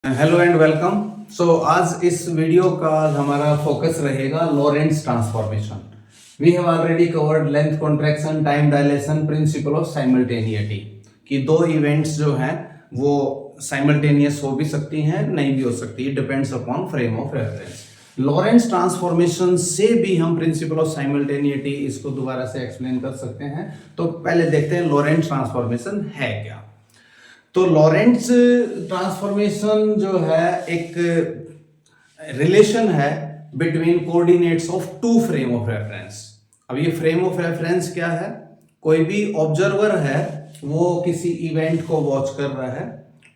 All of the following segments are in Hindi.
Hello and welcome. सो आज इस वीडियो का हमारा फोकस रहेगा Lorentz transformation. We have already covered length contraction, time dilation, principle of simultaneity कि दो इवेंट्स जो हैं वो साइमल्टेनियस हो भी सकती हैं, नहीं भी हो सकती, depends upon frame of reference. Lorentz transformation से भी हम प्रिंसिपल ऑफ साइमल्टेनिटी इसको दोबारा से एक्सप्लेन कर सकते हैं। तो पहले देखते हैं लॉरेंट्ज ट्रांसफॉर्मेशन है क्या। तो लॉरेंट्ज ट्रांसफॉर्मेशन जो है एक रिलेशन है between coordinates of two frame of reference. अब ये फ्रेम ऑफ रेफरेंस क्या है? कोई भी ऑब्जर्वर है, वो किसी इवेंट को वॉच कर रहा है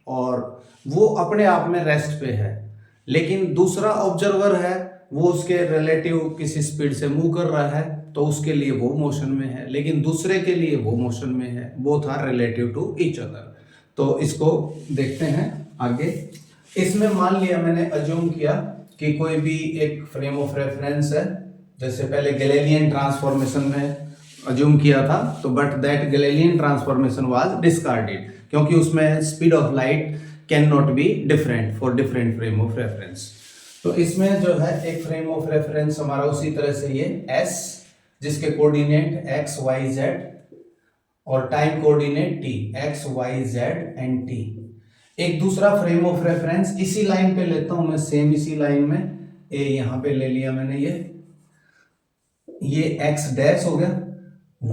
और वो अपने आप में रेस्ट पे है, लेकिन दूसरा ऑब्जर्वर है वो उसके रिलेटिव किसी स्पीड से मूव कर रहा है, तो उसके लिए वो मोशन में है, लेकिन दूसरे के लिए वो मोशन में है। Both are relative to each other. तो इसको देखते हैं आगे। इसमें मान लिया, मैंने अज्यूम किया कि कोई भी एक फ्रेम ऑफ रेफरेंस है, जैसे पहले गैलीलियन ट्रांसफॉर्मेशन में अज्यूम किया था, तो but that Galilean transformation was discarded क्योंकि उसमें speed of light can not be different for different frame of reference. तो इसमें जो है एक फ्रेम ऑफ रेफरेंस हमारा उसी तरह से ये S, जिसके कोऑर्डिनेट x y z और time coordinate t, x y z and t। एक दूसरा फ्रेम ऑफ रेफरेंस इसी लाइन पे लेता हूं मैं, सेम इसी लाइन में ए यहां पे ले लिया मैंने, ये x डैश हो गया,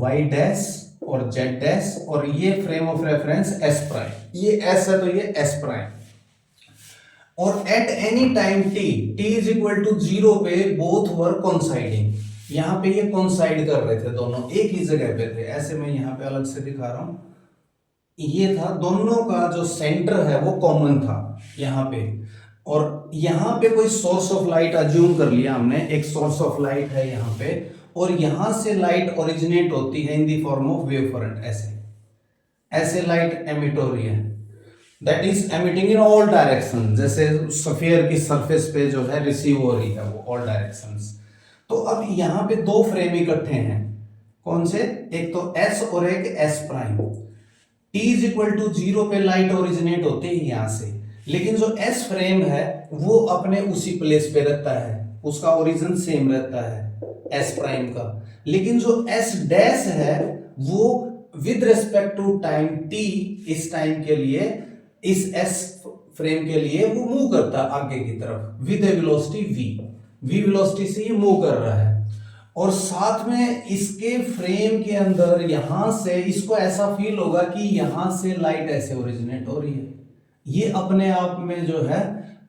y डैश और z डैश, और ये frame of reference s prime. ये s है तो ये s प्राइम। और at any time t is equal to 0 पे बोथ वर कोइंसाइडिंग। यहां पे ये कोइंसाइड कर रहे थे, दोनों एक ही जगह पे थे। ऐसे मैं यहां पे अलग से दिखा रहा हूं, ये था, दोनों का जो सेंटर है वो कॉमन था यहां पे। और यहां पे कोई सोर्स ऑफ लाइट अज्यूम कर लिया हमने, एक सोर्स ऑफ लाइट है यहां पे, और यहां से लाइट ओरिजिनेट होती है in the form of wave front. ऐसे ऐसे लाइट एमिट हो रही है, that is emitting in all direction. जैसे स्फीयर की सरफेस पे जो है रिसीव हो रही है वो ऑल डायरेक्शंस। तो अब यहां पे दो फ्रेम इकट्ठे हैं, कौन से? एक तो S और एक S prime. t is equal to 0 पे लाइट ओरिजिनेट होते ही यहां से, लेकिन जो S फ्रेम है वो अपने उसी प्लेस पे रहता है, उसका ओरिजिन सेम रहता है S प्राइम का। लेकिन जो S डैश है वो with respect to time t, इस टाइम के लिए, इस S फ्रेम के लिए वो मूव करता है आगे की तरफ with A velocity v velocity से ये मूव कर रहा है। और साथ में इसके फ्रेम के अंदर यहां से इसको ऐसा फील होगा कि यहां से लाइट ऐसे ओरिजिनेट हो रही है। ये अपने आप में जो है,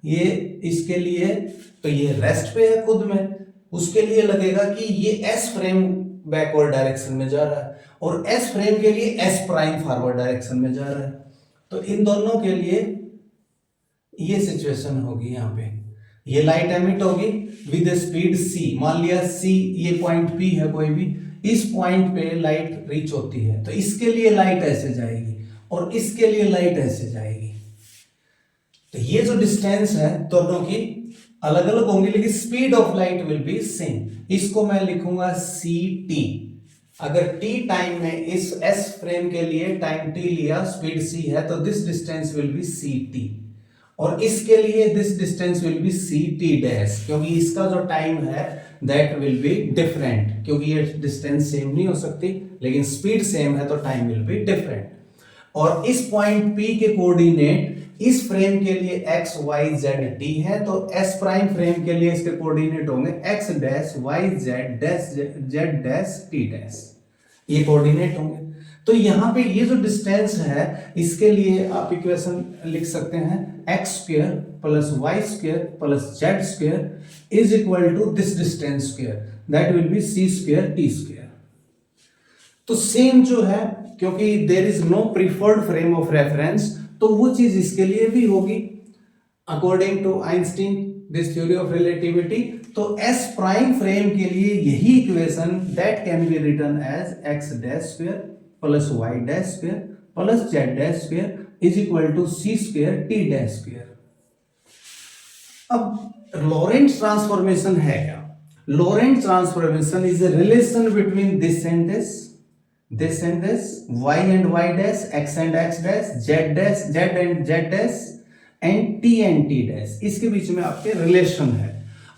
ये इसके लिए तो ये रेस्ट पे है खुद में, उसके लिए लगेगा कि ये S फ्रेम बैकवर्ड डायरेक्शन में जा रहा है और S फ्रेम के लिए S प्राइम फॉरवर्ड डायरेक्शन में जा रहा है। तो इन दोनों के लिए ये सिचुएशन होगी। यहां पे ये लाइट एमिट होगी विद स्पीड c। मान लिया c ये पॉइंट p है, कोई भी इस पॉइंट पे लाइट रीच होती है, तो इसके लिए लाइट ऐसे जाएगी और इसके लिए लाइट ऐसे जाएगी। तो ये जो डिस्टेंस है दोनों की अलग अलग होंगी, लेकिन speed of light will be same. इसको मैं लिखूंगा ct। अगर t टाइम में इस s फ्रेम के लिए टाइम t लिया, स्पीड c है, तो this distance will be ct। और इसके लिए this distance will be ct dash, क्योंकि इसका जो टाइम है दैट विल बी डिफरेंट, क्योंकि ये डिस्टेंस सेम नहीं हो सकती, लेकिन स्पीड सेम है तो टाइम विल बी डिफरेंट। और इस पॉइंट P के कोऑर्डिनेट इस फ्रेम के लिए x y z t है, तो S प्राइम फ्रेम के लिए इसके कोऑर्डिनेट होंगे x dash y z dash z dash t dash, ये कोऑर्डिनेट होंगे। तो यहां पे ये जो डिस्टेंस है इसके लिए आप इक्वेशन लिख सकते हैं x square plus y square plus z square is equal to this distance square, that will be c square t square. तो सेम जो है, क्योंकि there is no preferred frame of reference, तो वो चीज इसके लिए भी होगी according to Einstein this theory of relativity. तो S प्राइम फ्रेम के लिए यही equation that can be written as x dash square plus y dash square plus z dash square is equal to c square t dash square. अब लॉरेंट्ज ट्रांसफॉर्मेशन है क्या? Lorentz transformation is a relation between this and this, this and this, y and y dash, x and x dash, z dash, z and z dash, and T dash, इसके बीच में आपके रिलेशन है।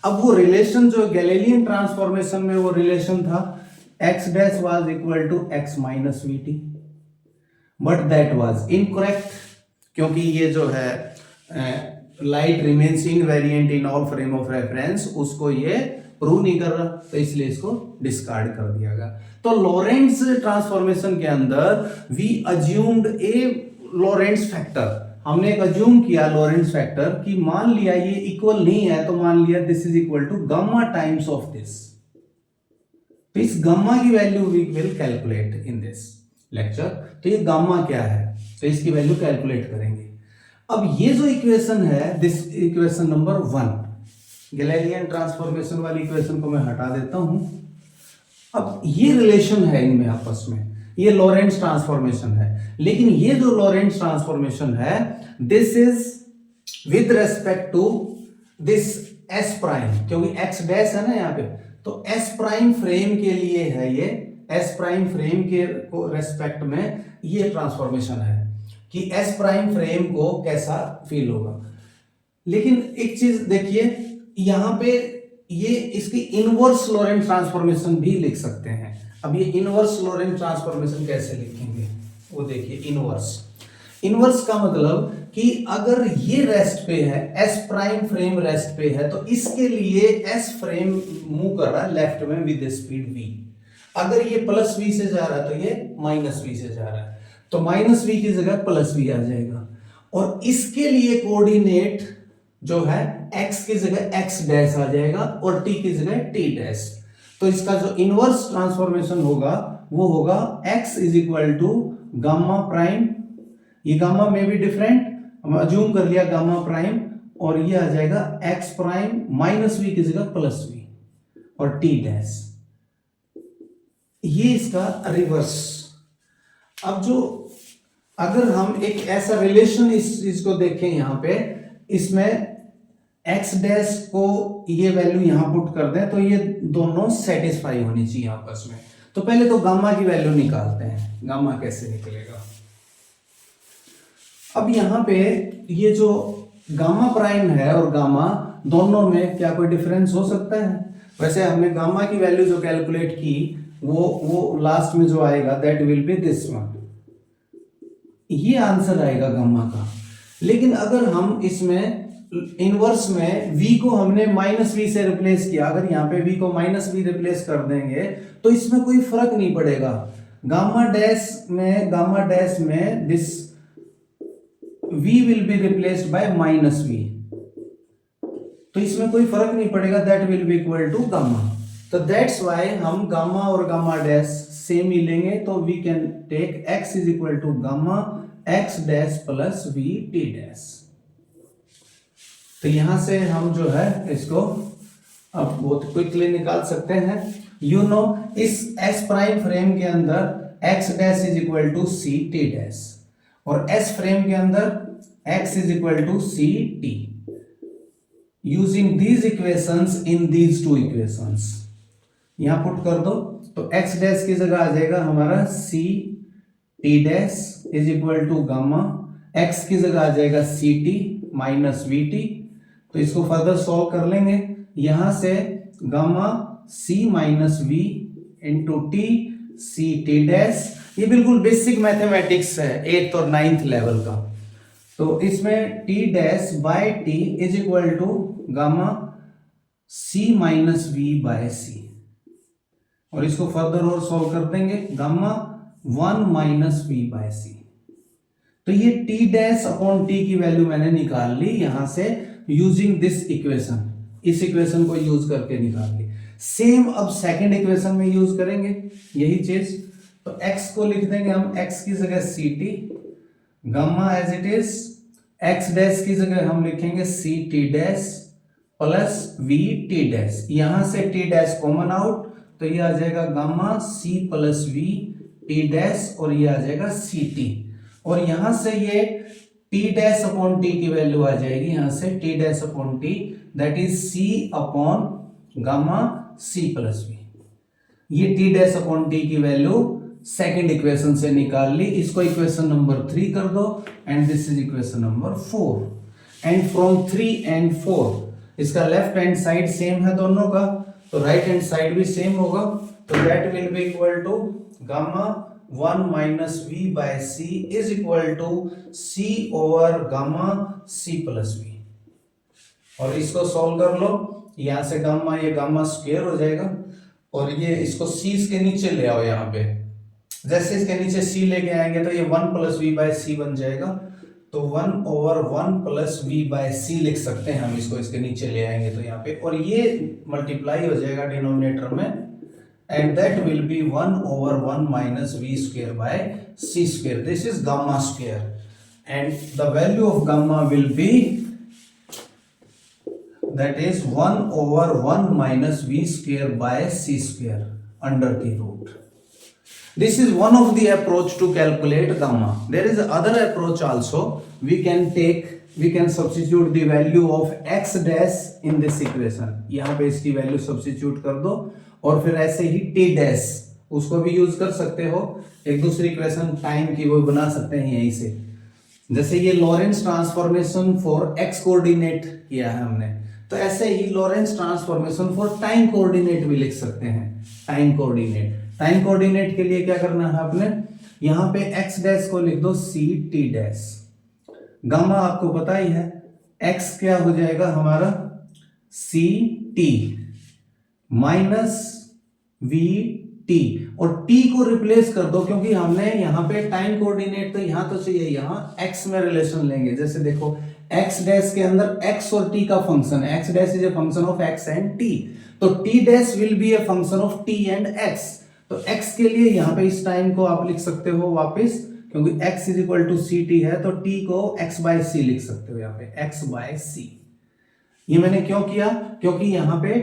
अब वो रिलेशन जो गैलीलियन ट्रांसफॉर्मेशन में वो रिलेशन था x dash was equal to x minus we t, but that was incorrect, क्योंकि ये जो है light remains invariant in all frame of reference, उसको ये प्रूव नहीं कर रहा, तो इसलिए इसको डिस्कार्ड कर दिया गया। तो लॉरेंट्ज ट्रांसफॉर्मेशन के अंदर वी अज्यूम्ड ए लॉरेंट्ज फैक्टर, हमने एक अज्यूम किया लॉरेंट्ज फैक्टर कि मान लिया ये इक्वल नहीं है, तो मान लिया this is equal to gamma times of this. तो इस गामा की value we will calculate in this lecture. तो ये गामा क्या है, तो इसकी वैल्यू कैलकुलेट करेंगे। अब ये जो इक्वेशन है, this equation number 1, Galilean transformation वाली इक्वेशन को मैं हटा देता हूं। अब ये रिलेशन है इनमें आपस में, ये लॉरेंट्ज ट्रांसफॉर्मेशन है, लेकिन ये जो लॉरेंट्ज ट्रांसफॉर्मेशन है this is with respect to this S prime, क्योंकि एक्स डैश है ना यहाँ पे, तो एस प्राइम फ्रेम के लिए है ये, एस प्राइम फ्रेम के रेस्पेक्ट में ये ट्रांसफॉर्मेशन है कि एस प्राइम फ्रेम को कैसा फील होगा। लेकिन एक चीज देखिए, यहां पे ये इसकी इनवर्स लॉरेंट ट्रांसफॉर्मेशन भी लिख सकते हैं। अब ये इनवर्स लॉरेंट ट्रांसफॉर्मेशन कैसे लिखेंगे वो देखिए। इनवर्स का मतलब कि अगर ये रेस्ट पे है, एस प्राइम फ्रेम रेस्ट पे है, तो इसके लिए एस फ्रेम मूव कर रहा है लेफ्ट में विद स्पीड v। अगर ये प्लस v से जा रहा है तो ये माइनस v से जा रहा है, तो माइनस v की जगह प्लस v आ जाएगा। और इसके लिए कोऑर्डिनेट जो है x की जगह x डैश आ जाएगा और t की जगह t डैश। तो इसका जो इनवर्स ट्रांसफॉर्मेशन होगा वो होगा x is equal to gamma prime, ये गामा में भी डिफरेंट, हम अज्यूम कर लिया गामा प्राइम, और ये आ जाएगा x प्राइम माइनस v की जगह प्लस v और t डैश, ये इसका रिवर्स। अब जो अगर हम एक ऐसा रिलेशन इसको देखें यहां पे, इसमें x डैश को ये वैल्यू यहां पुट कर दें तो ये दोनों सेटिस्फाई होनी चाहिए आपस में। तो पहले तो गामा की वैल्यू निकालते हैं, गामा कैसे निकलेगा। अब यहां पे ये जो गामा प्राइम है और गामा, दोनों में क्या कोई डिफरेंस हो सकता है? वैसे हमने गामा की वैल्यू जो कैलकुलेट की वो लास्ट में जो आएगा that will B this one, ये आंसर आएगा गामा का। लेकिन अगर हम इसमें इनवर्स में v को हमने माइनस v से रिप्लेस किया, अगर यहाँ पे v को माइनस v रिप्लेस कर देंगे तो इसमें कोई फर्क नहीं पड़ेगा। गामा डैश में this v will be replaced by minus v, तो इसमें कोई फर्क नहीं पड़ेगा, that will be equal to gamma. तो दैट्स वाई हम गामा और गामा डैश सेम ही लेंगे, तो we can take x is equal to gamma x dash plus v t dash. तो यहां से हम जो है इसको अब बहुत क्विकली निकाल सकते हैं। यू नो इस s प्राइम फ्रेम के अंदर x dash is equal to c t dash, और s फ्रेम के अंदर x is equal to c t। Using these equations in these two equations यहां पुट कर दो, तो x डैश की जगह आ जाएगा हमारा c t dash is equal to gamma, x की जगह आ जाएगा c t minus v t। तो इसको फर्दर सॉल्व कर लेंगे, यहां से gamma c minus v into T c t dash, ये बिल्कुल बेसिक मैथमेटिक्स है 8th और 9th लेवल का। तो इसमें t dash by t is equal to gamma c minus v by c, और इसको फर्दर और सॉल्व कर देंगे, gamma 1 minus v by c। तो ये t डैश अपॉन t की वैल्यू मैंने निकाल ली यहां से यूजिंग दिस इक्वेशन, इस इक्वेशन को यूज करके निकाल ली। सेम अब सेकंड इक्वेशन में यूज करेंगे यही चीज, तो x को लिख देंगे हम x की जगह c t, gamma as it is, x dash की जगह हम लिखेंगे c t dash plus v t dash, यहां से t डैश कॉमन आउट, तो ये आ जाएगा gamma c plus v t dash, और ये आ जाएगा सी टी, और यहां से ये t डैश अपॉन t की वैल्यू आ जाएगी यहां से t dash upon t, that is c upon gamma c plus v। ये t डैश अपॉन t की वैल्यू सेकंड इक्वेशन से निकाल ली, इसको इक्वेशन नंबर 3 कर दो, and this is equation number 4। And from 3 and 4, इसका लेफ्ट हैंड साइड सेम है दोनों का, तो राइट हैंड साइड भी सेम होगा, तो that will be equal to gamma 1 minus v by c is equal to c over gamma c plus v. और इसको सॉल्व कर लो, यहां से गामा, ये गामा स्क्वायर हो जाएगा, और ये इसको सी इसके नीचे ले आओ यहाँ पे, जैसे इसके नीचे सी लेके आएंगे तो ये 1 प्लस वी बाय सी बन जाएगा, तो 1 ओवर 1 प्लस वी बाय सी लिख सकते हैं हम इसको, इसके नीचे ले आएंगे तो यहाँ पे, और ये मल्टीप्लाई हो जाएगा डिनोमिनेटर में, and that will be 1 over 1 minus we square by C square, this is gamma square, and the value of gamma will be that is 1 over 1 minus v square by c square under the root. This is one of the approach to calculate gamma. There is other approach also. We can substitute the value of x dash in this equation. यहाँ पे इसकी वैल्यू सब्स्टिट्यूट कर दो, और फिर ऐसे ही t dash उसको भी यूज कर सकते हो, एक दूसरी इक्वेशन टाइम की वो बना सकते हैं यहीं से, जैसे ये Lorentz transformation for x coordinate किया है हमने, तो ऐसे ही Lorentz transformation for time coordinate भी लिख सकते हैं। टाइम कोऑर्डिनेट के लिए क्या करना है आपने, यहां पे x डैश को लिख दो सी टी डैश, गामा आपको पता ही है, x क्या हो जाएगा हमारा c t minus we T, और t को रिप्लेस कर दो, क्योंकि हमने यहाँ पे टाइम कोऑर्डिनेट तो यहां तो चाहिए, यहां x में रिलेशन लेंगे, जैसे देखो x डैश के अंदर x और t का फंक्शन है, x dash is a function of x and t, तो t dash will B a function of t and x, तो x के लिए यहाँ पे इस टाइम को आप लिख सकते हो वापस, क्योंकि x is equal to c t है, तो t को x बाय c लिख सकते हो, यहाँ पे x बाय c। ये मैंने क्यों किया, क्योंकि यहाँ पे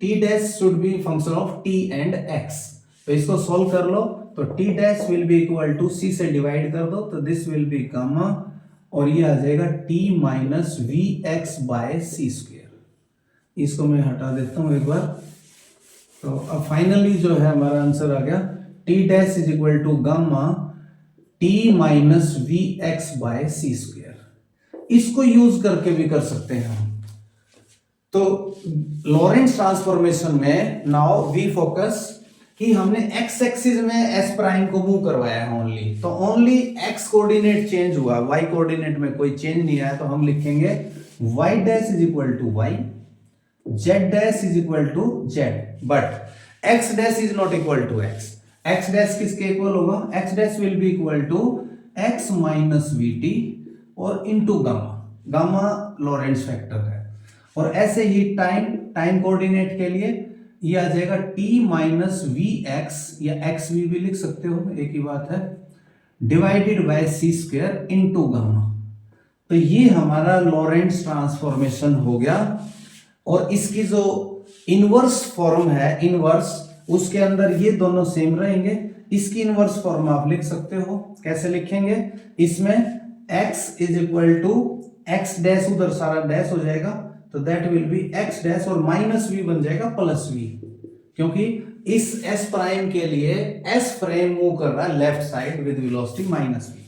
t dash should be function of t and x, तो इसको सोल्व कर लो, तो t dash will be equal to c से डिवाइड कर दो, तो दिस विल बी गामा, और ये आ जाएगा t minus v x by C square. इसको मैं हटा देता हूं एक बार, तो अब फाइनली जो है हमारा आंसर आ गया t dash is equal to gamma t minus v x by C square. इसको यूज करके भी कर सकते हैं हम, तो लॉरेंस ट्रांसफॉर्मेशन में नाउ वी फोकस कि हमने x एक्सिस में s प्राइम को मूव करवाया है ओनली, तो ओनली x कोऑर्डिनेट चेंज हुआ, y कोऑर्डिनेट में कोई चेंज नहीं आया, तो हम लिखेंगे y dash is equal to y, z dash is equal to z, but x dash is not equal to x, x dash किसके इक्वल होगा, x dash will be equal to x minus we T और into gamma, gamma Lorentz factor है, और ऐसे ही टाइम कोऑर्डिनेट के लिए ये आ जाएगा t माइनस वी एक्स, या एक्स वी भी लिख सकते हो, एक ही बात है, divided by C square into gamma. तो ये हमारा लॉरेंस ट्रांसफॉर्मेशन हो गया, और इसकी जो इनवर्स फॉर्म है, इनवर्स, उसके अंदर ये दोनों सेम रहेंगे, इसकी इनवर्स फॉर्म आप लिख सकते हो, कैसे लिखेंगे, इसमें x is equal to x dash, उधर सारा डैश हो जाएगा, तो that will be x dash, और माइनस v बन जाएगा प्लस v, क्योंकि इस s प्राइम के लिए s फ्रेम मूव कर रहा है left side with velocity minus v,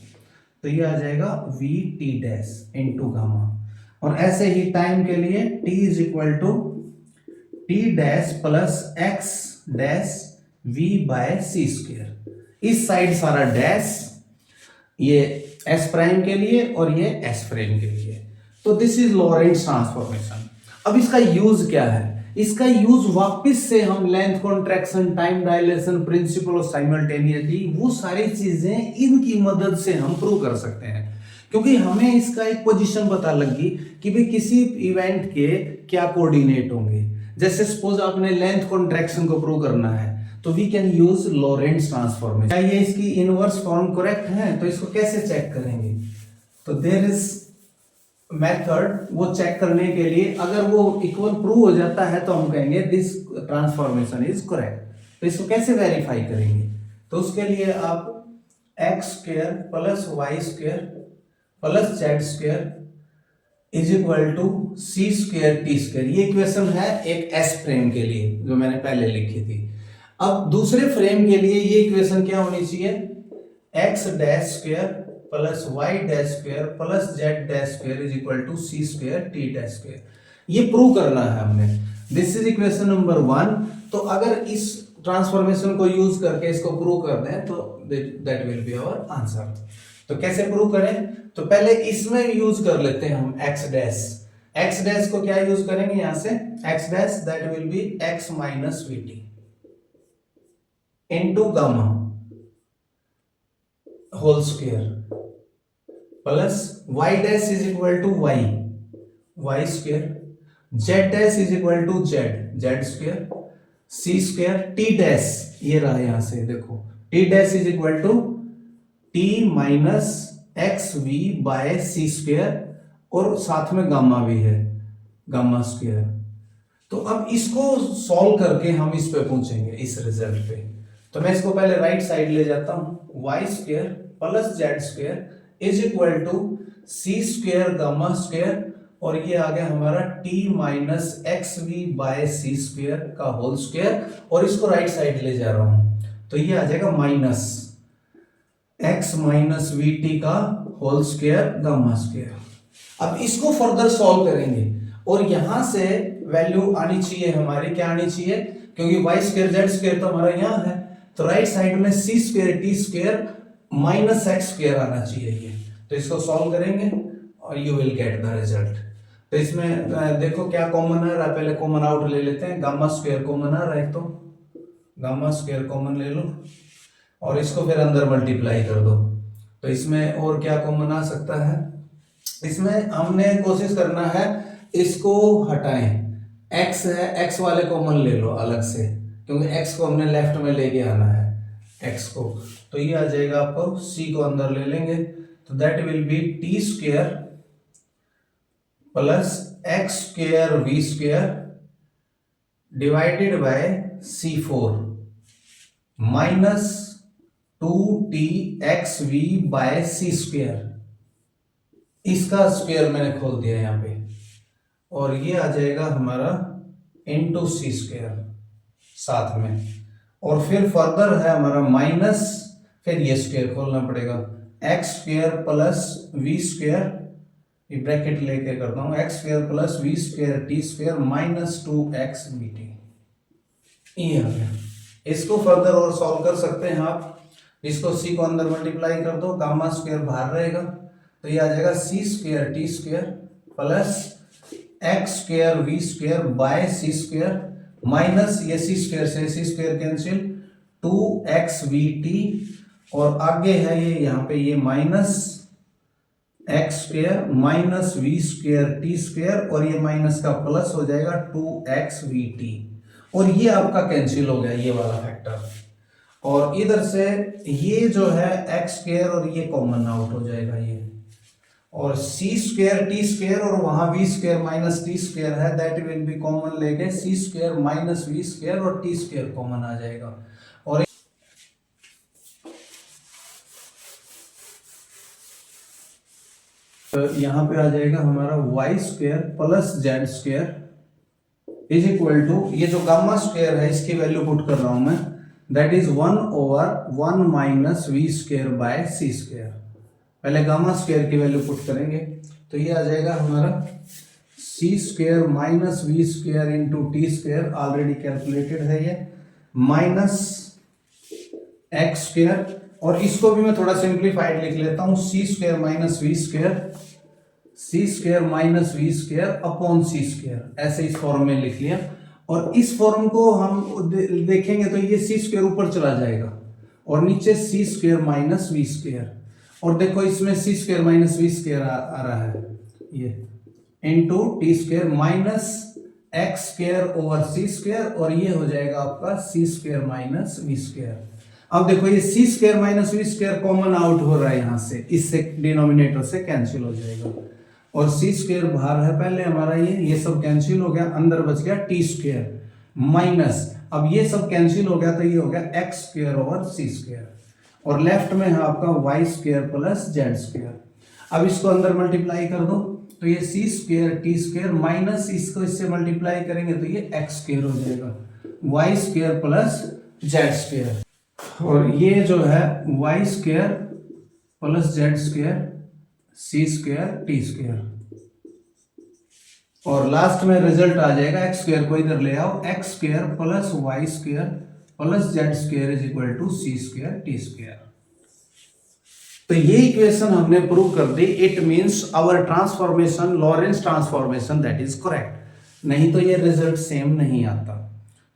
तो ये आ जाएगा v t dash into gamma, और ऐसे ही टाइम के लिए t is equal to t dash plus x dash v by C square, इस साइड सारा डैश, ये s प्राइम के लिए और ये s फ्रेम के लिए, तो दिस इज लॉरेंस ट्रांसफॉर्मेशन। अब इसका यूज क्या है, इसका यूज वापस से हम length contraction, time dilation, principle of simultaneously, वो सारी चीजें इनकी मदद से हम प्रूव कर सकते हैं, क्योंकि हमें इसका एक पोजीशन पता लगी कि भाई किसी इवेंट के क्या कोऑर्डिनेट होंगे, जैसे सपोज आपने लेंथ कॉन्ट्रैक्शन को प्रूव करना है, तो we can use Lorentz transformation. क्या ये इसकी इनवर्स फॉर्म करेक्ट है, तो इसको कैसे चेक करेंगे, तो देयर इज मेथड, वो चेक करने के लिए अगर वो इक्वल प्रूव हो जाता है तो हम कहेंगे दिस ट्रांसफॉर्मेशन इज करेक्ट। तो इसको कैसे वेरीफाई करेंगे, तो उसके लिए आप x square plus Y square plus Z square is equal to C square T square, ये इक्वेशन है एक एस फ्रेम के लिए जो मैंने पहले लिखी थी। अब दूसरे फ्रेम के लिए ये इक्वेशन क्या होनी चाहिए, x dash square plus y dash square plus z dash square is equal to C square t dash square. ये प्रूव करना है हमने। This is equation number 1। तो अगर इस ट्रांसफॉर्मेशन को यूज करके इसको प्रूव कर दें तो that will be our answer. तो कैसे प्रूव करें? तो पहले इसमें यूज कर लेते हैं हम एक्स डैश। एक्स डैश को क्या यूज करेंगे यहां से? X dash that will be x minus we t into gamma whole square plus y dash is equal to y square, z dash is equal to z square, C square, t dash ये रहा यहां से देखो, t dash is equal to t minus x v by C square और साथ में गामा भी है, गामा स्क्वायर। तो अब इसको सॉल्व करके हम इस पे पूछेंगे इस रिजल्ट पे। तो मैं इसको पहले राइट साइड ले जाता हूं, y square plus Z square is equal to C square gamma square और ये आ गया हमारा t minus x v by C square का होल स्क्वायर और इसको राइट साइड ले जा रहा हूं तो ये आ जाएगा minus x minus we T का होल स्क्वायर गामा स्क्वायर। अब इसको फर्दर सॉल्व करेंगे और यहां से वैल्यू आनी चाहिए हमारी, क्या आनी चाहिए? क्योंकि वाई स्क्वायर जेड स्क्वायर तो हमारा यहां है तो राइट साइड में C square T square minus X square आना चाहिए ये। तो इसको सॉल्व करेंगे और you will get the result. तो इसमें देखो क्या कॉमन आ रहा है, पहले कॉमन आउट ले लेते हैं। गामा स्क्वायर कॉमन आ रहा है, तो गामा स्क्वायर कॉमन ले लो और इसको फिर अंदर मल्टीप्लाई कर दो। तो इसमें और क्या कॉमन आ सकता है? इसमें हमने कोशिश करना है इसको हटाएं, x है, x वाले कॉमन ले लो अलग से क्योंकि x को हमने लेफ्ट में लेके आना है x को। तो ये आ जाएगा आपको, c को अंदर ले लेंगे तो that will be t square plus x square we square divided by c4 minus 2t x v by C square. इसका स्क्वायर मैंने खोल दिया यहां पे और ये आ जाएगा हमारा इंटू सी स्क्वायर साथ में और फिर फर्दर है हमारा माइनस, फिर ये स्क्वायर खोलना पड़ेगा, x square plus v square, ये ब्रैकेट लेके करता हूं, x square plus v square T square minus 2x we t. ये आ गया। इसको फर्दर और सॉल्व कर सकते हैं आप। इसको c को अंदर मल्टीप्लाई कर दो, गामा स्क्वायर बाहर रहेगा तो ये आ जाएगा C square T square plus x square we square by C square minus ये सी स्क्वायर से C square cancel 2x we T और आगे है ये यहाँ पे ये minus X square minus we square T square और ये माइनस का प्लस हो जाएगा 2x वी टी और ये आपका कैंसिल हो गया ये वाला फैक्टर और इधर से ये जो है एक्स स्क्वायर और ये कॉमन आउट हो जाएगा ये और सी स्क्वायर टी स्क्वायर और वहां v square minus t square है दैट विल बी कॉमन लेके c square minus we square और टी स्क्वायर कॉमन आ जाएगा और तो यहां पे आ जाएगा हमारा y square plus Z square is equal to ये जो गामा स्क्वायर है इसकी वैल्यू पुट कर रहा हूं मैं that is 1/1 minus we square by C square. पहले गामा स्क्वायर की वैल्यू पुट करेंगे तो ये आ जाएगा हमारा C square minus we square into T square already calculated है ये माइनस एक्स स्क्वायर और इसको भी मैं थोड़ा सिंप्लीफाइड लिख लेता हूं C square minus we square upon C square ऐसे इस फॉर्म में लिख लिया और इस फॉर्म को हम देखेंगे तो ये सी स्क्वायर ऊपर चला जाएगा और नीचे C square minus we square और देखो इसमें C square minus we square आ रहा है ये into T square minus X square over सी स्क्वायर और ये हो जाएगा आपका C square minus we square. अब देखो ये सी square minus we square common out हो रहा है यहां से, इससे डिनोमिनेटर से कैंसिल हो जाएगा और सी स्क्वायर बाहर है पहले हमारा ये सब कैंसिल हो गया, अंदर बच गया टी स्क्वायर माइनस अब ये सब कैंसिल हो गया तो ये हो गया एक्स स्क्वायर ओवर सी स्क्वायर और लेफ्ट में है आपका y square plus Z square. अब इसको अंदर मल्टीप्लाई कर दो तो ये सी स्क्वायर टी स्क्वायर माइनस इसको इससे मल्टीप्लाई करेंगे तो ये एक्स स्क्वायर हो जाएगा Y square plus Z square और ये जो है Y square plus Z square सी स्क्वायर टी स्क्वायर, और लास्ट में रिजल्ट आ जाएगा एक्स स्क्वायर को इधर ले आओ, X square plus Y square plus Z square is equal to C square T square. तो ये इक्वेशन हमने प्रूव कर दी। It means our transformation, Lorentz transformation, that is correct. नहीं तो ये रिजल्ट सेम नहीं आता।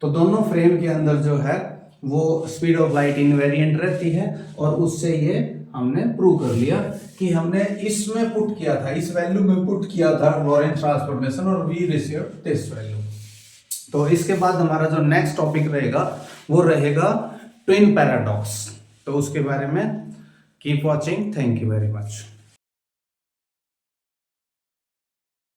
तो दोनों फ्रेम के अंदर जो है वो स्पीड ऑफ लाइट इनवेरिएंट रहती है, और उससे ये हमने प्रूव कर लिया कि हमने इसमें पुट किया था, इस वैल्यू में पुट किया था लॉरेंस ट्रांसफॉर्मेशन, और वी रिसीव्ड दिस वैल्यू। तो इसके बाद हमारा जो नेक्स्ट टॉपिक रहेगा वो रहेगा ट्विन पैराडॉक्स। तो उसके बारे में keep watching. Thank you very much.